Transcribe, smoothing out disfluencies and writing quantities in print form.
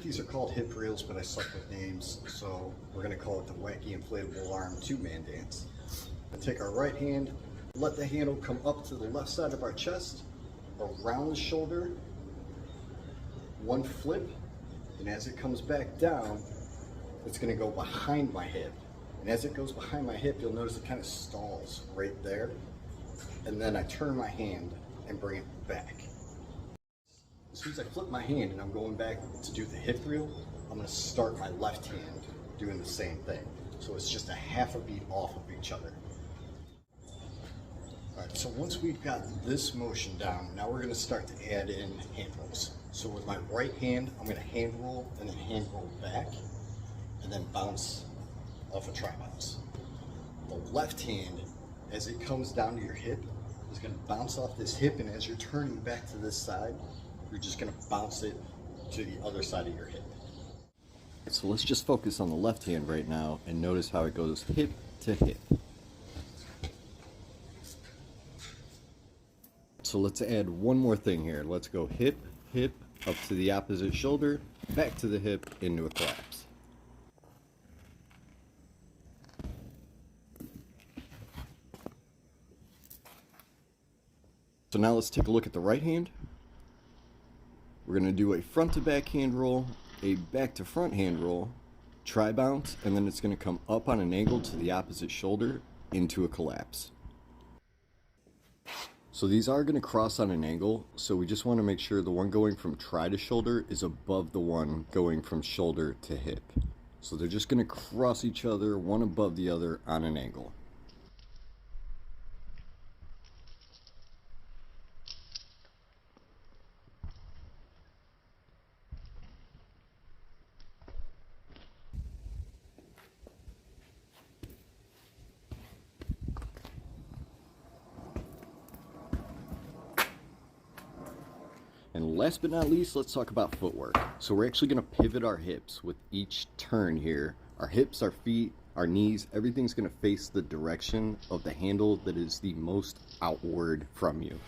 these are called hip reels, but I suck with names, so we're gonna call it the wacky inflatable arm two-man dance. We'll take our right hand, let the handle come up to the left side of our chest, around the shoulder, one flip, and as it comes back down, it's gonna go behind my hip. And as it goes behind my hip, you'll notice it kind of stalls right there. And then I turn my hand and bring it back. As soon as I flip my hand and I'm going back to do the hip reel, I'm gonna start my left hand doing the same thing. So it's just a half a beat off of each other. All right, so once we've got this motion down, now we're gonna start to add in hand rolls. So with my right hand, I'm gonna hand roll and then hand roll back and then bounce off a tri-bounce. The left hand, as it comes down to your hip, is gonna bounce off this hip, and as you're turning back to this side, you're just gonna bounce it to the other side of your hip. So let's just focus on the left hand right now and notice how it goes hip to hip. So let's add one more thing here. Let's go hip, hip, up to the opposite shoulder, back to the hip, into a collapse. So now let's take a look at the right hand. We're going to do a front to back hand roll, a back to front hand roll, tri-bounce, and then it's going to come up on an angle to the opposite shoulder into a collapse. So these are going to cross on an angle, so we just want to make sure the one going from tri to shoulder is above the one going from shoulder to hip. So they're just going to cross each other, one above the other on an angle. And last but not least, let's talk about footwork. So we're actually going to pivot our hips with each turn here. Our hips, our feet, our knees, everything's going to face the direction of the handle that is the most outward from you.